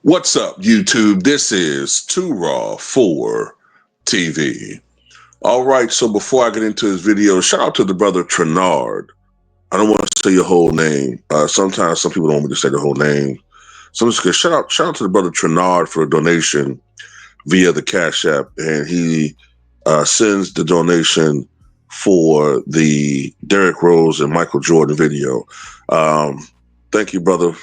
What's up, YouTube? This is Too Raw for TV. All right, so before I get into this video, shout out to the brother Trenard. I don't want to say your whole name. Sometimes some people don't want me to say the whole name. So I'm just going to shout out to the brother Trenard for a donation via the Cash App. And he sends the donation for the Derrick Rose and Michael Jordan video. Thank you, brother,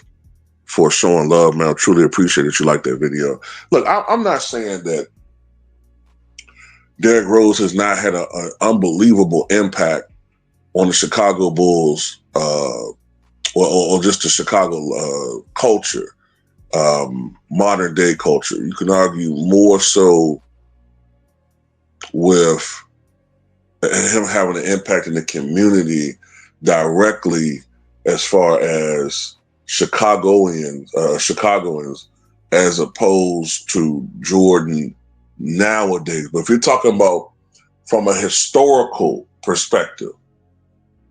for showing love, man. I truly appreciate that you like that video. Look, I'm not saying that Derrick Rose has not had an unbelievable impact on the Chicago Bulls or just the Chicago culture, modern day culture. You can argue more so with him having an impact in the community directly as far as Chicagoans, as opposed to Jordan nowadays. But if you're talking about from a historical perspective,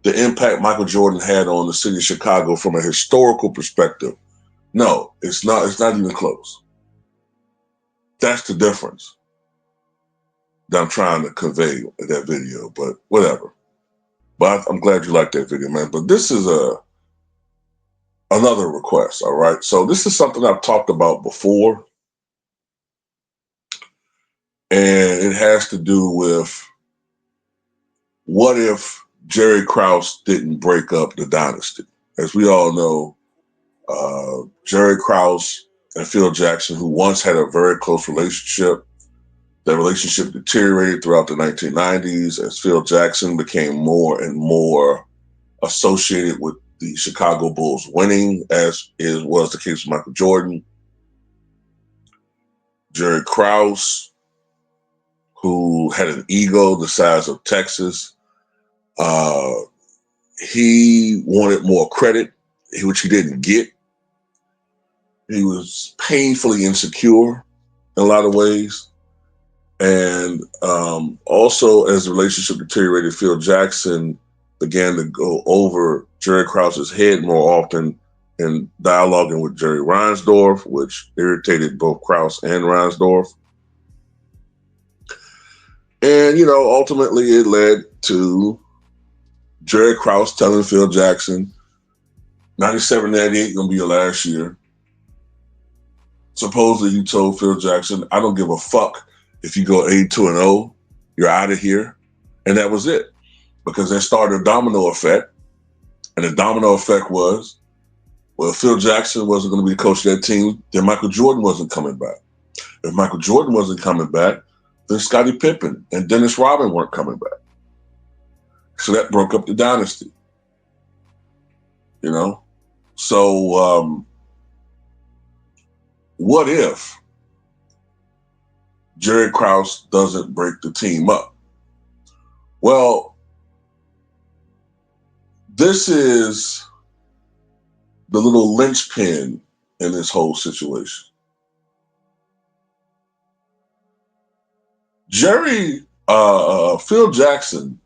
the impact Michael Jordan had on the city of Chicago from a historical perspective, no, it's not even close. That's the difference that I'm trying to convey in that video, but whatever. But I'm glad you liked that video, man. But this is another request, all right? So this is something I've talked about before, and it has to do with what if Jerry Krause didn't break up the Dynasty? As we all know, Jerry Krause and Phil Jackson, who once had a very close relationship, that relationship deteriorated throughout the 1990s as Phil Jackson became more and more associated with the Chicago Bulls winning, as was the case with Michael Jordan. Jerry Krause, who had an ego the size of Texas, he wanted more credit, which he didn't get. He was painfully insecure in a lot of ways. And also, as the relationship deteriorated, Phil Jackson began to go over Jerry Krause's head more often in dialoguing with Jerry Reinsdorf, which irritated both Krause and Reinsdorf. And, ultimately it led to Jerry Krause telling Phil Jackson, 97, 98 going to be your last year. Supposedly he told Phil Jackson, I don't give a fuck if you go 8-2-0, you're out of here. And that was it. Because they started a domino effect. And the domino effect was, well, if Phil Jackson wasn't going to be the coach of that team, then Michael Jordan wasn't coming back. If Michael Jordan wasn't coming back, then Scottie Pippen and Dennis Rodman weren't coming back. So that broke up the dynasty. So what if Jerry Krause doesn't break the team up? Well, this is the little linchpin in this whole situation. Phil Jackson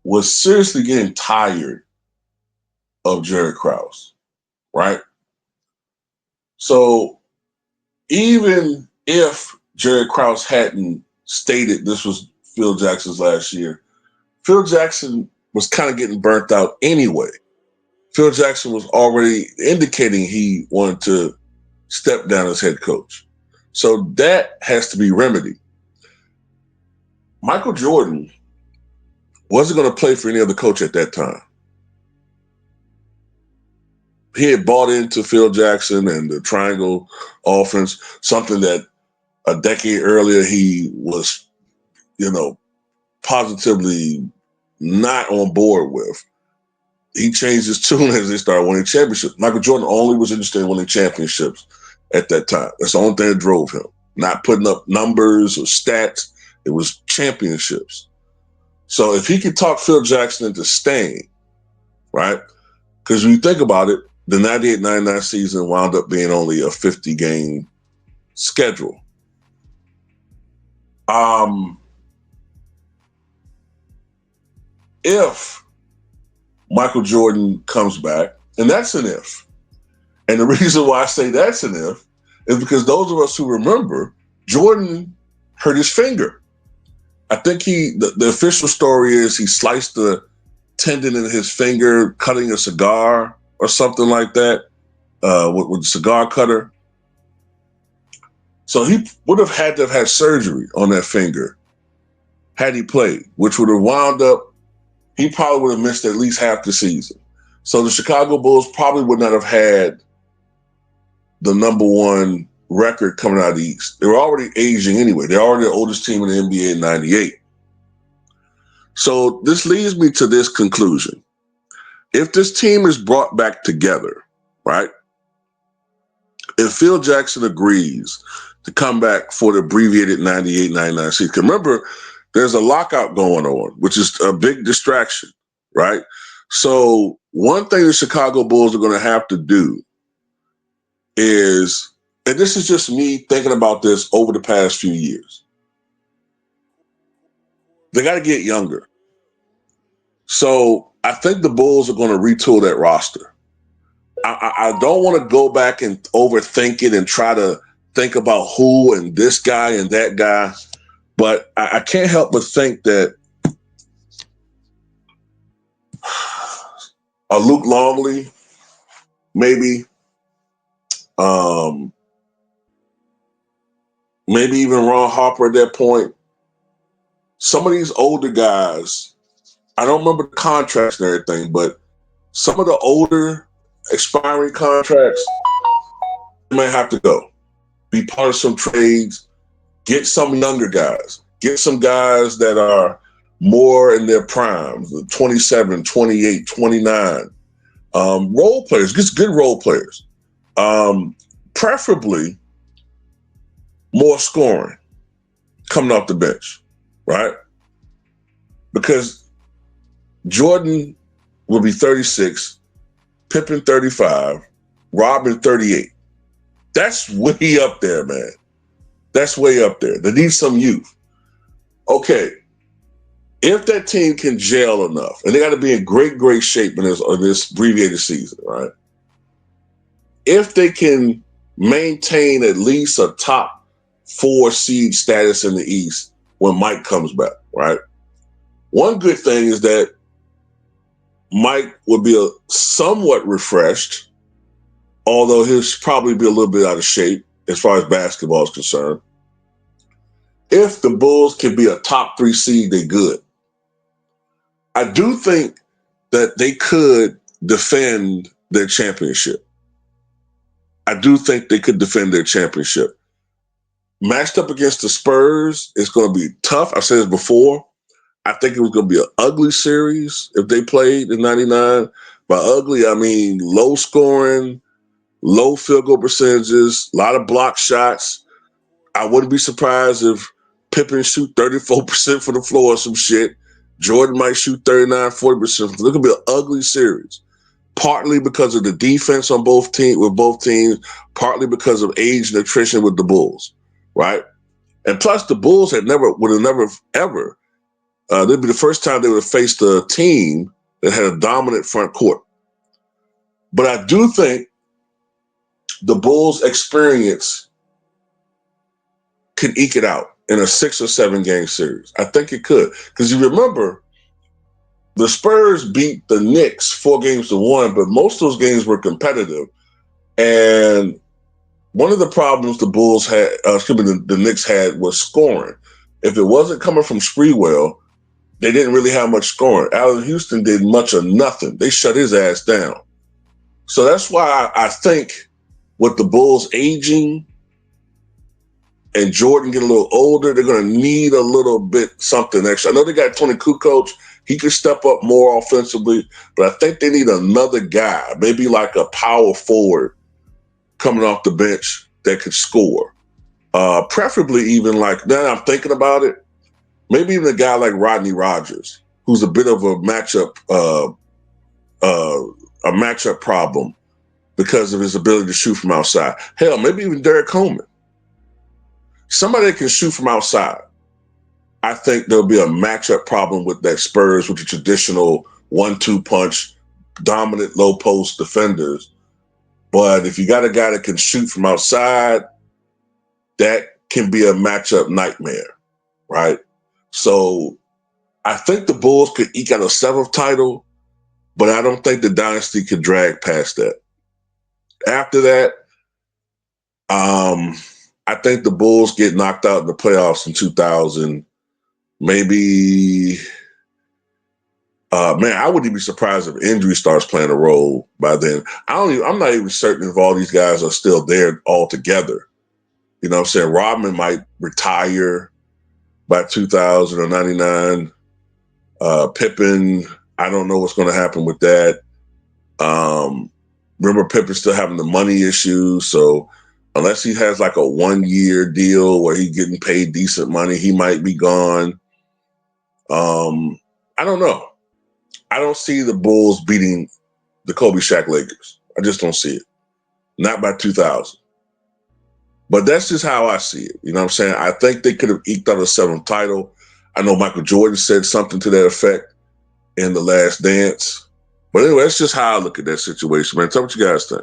was seriously getting tired of Jerry Krause, right? So even if Jerry Krause hadn't stated this was Phil Jackson's last year, Phil Jackson was kind of getting burnt out anyway. Phil Jackson was already indicating he wanted to step down as head coach. So that has to be remedied. Michael Jordan wasn't going to play for any other coach at that time. He had bought into Phil Jackson and the triangle offense, something that a decade earlier he was, positively not on board with. He changed his tune as they started winning championships. Michael Jordan only was interested in winning championships at that time. That's the only thing that drove him. Not putting up numbers or stats. It was championships. So if he could talk Phil Jackson into staying, right? Because when you think about it, the 98-99 season wound up being only a 50-game schedule. If Michael Jordan comes back, and that's an if, and the reason why I say that's an if is because those of us who remember, Jordan hurt his finger. I think the official story is he sliced the tendon in his finger cutting a cigar or something like that with a cigar cutter. So he would have had to have had surgery on that finger had he played, which would have wound up, he probably would have missed at least half the season. So the Chicago Bulls probably would not have had the number one record coming out of the East. They were already aging anyway. They're already the oldest team in the NBA in 98. So this leads me to this conclusion. If this team is brought back together, right? If Phil Jackson agrees to come back for the abbreviated 98-99 season, remember, there's a lockout going on, which is a big distraction, right? So one thing the Chicago Bulls are going to have to do is, and this is just me thinking about this over the past few years, they got to get younger. So I think the Bulls are going to retool that roster. I don't want to go back and overthink it and try to think about who and this guy and that guy, but I can't help but think that a Luke Longley, maybe even Ron Harper at that point. Some of these older guys, I don't remember the contracts and everything, but some of the older expiring contracts may have to go. Be part of some trades, get some younger guys, get some guys that are more in their primes, 27, 28, 29. Role players, just good role players. Preferably more scoring coming off the bench, right? Because Jordan will be 36, Pippen 35, Robin 38. That's way up there, man. That's way up there. They need some youth. Okay, if that team can gel enough, and they got to be in great shape in this abbreviated season, right? If they can maintain at least a top 4 seed status in the East when Mike comes back, right? One good thing is that Mike will be somewhat refreshed, although he'll probably be a little bit out of shape as far as basketball is concerned. If the Bulls can be a top 3 seed, they're good. I do think that they could defend their championship. I do think they could defend their championship. Matched up against the Spurs, it's going to be tough. I've said this before. I think it was going to be an ugly series if they played in 99. By ugly, I mean low scoring, low field goal percentages, a lot of block shots. I wouldn't be surprised if Pippen shoot 34% from the floor or some shit. Jordan might shoot 39, 40%. It's going to be an ugly series. Partly because of the defense on both teams, partly because of age and attrition with the Bulls, right? And plus, the Bulls would have never ever. That'd be the first time they would have faced a team that had a dominant front court. But I do think the Bulls' experience could eke it out in a 6 or 7 game series. I think it could. Because you remember, the Spurs beat the Knicks 4-1, but most of those games were competitive. And one of the problems the Knicks had was scoring. If it wasn't coming from Sprewell, they didn't really have much scoring. Allen Houston did much of nothing. They shut his ass down. So that's why I think with the Bulls aging and Jordan getting a little older, they're going to need a little bit something extra. I know they got Tony Kukoc. He could step up more offensively, but I think they need another guy, maybe like a power forward coming off the bench that could score. Preferably even like, now I'm thinking about it, maybe even a guy like Rodney Rogers, who's a bit of a matchup problem because of his ability to shoot from outside. Hell, maybe even Derek Coleman. Somebody that can shoot from outside. I think there'll be a matchup problem with that Spurs with the traditional 1-2 punch, dominant low post defenders. But if you got a guy that can shoot from outside, that can be a matchup nightmare, right? So I think the Bulls could eke out a 7th title, but I don't think the Dynasty could drag past that. After that, I think the Bulls get knocked out in the playoffs in 2000. Maybe, man, I wouldn't be surprised if injury starts playing a role by then. I'm not even certain if all these guys are still there altogether. You know what I'm saying? Rodman might retire by 2000 or 99. Pippen, I don't know what's going to happen with that. Remember, Pippen's still having the money issue. So unless he has like a 1-year deal where he's getting paid decent money, he might be gone. I don't know. I don't see the Bulls beating the Kobe Shaq Lakers. I just don't see it. Not by 2000. But that's just how I see it. You know what I'm saying? I think they could have eked out a 7th title. I know Michael Jordan said something to that effect in The Last Dance. But anyway, that's just how I look at that situation, man. Tell me what you guys think.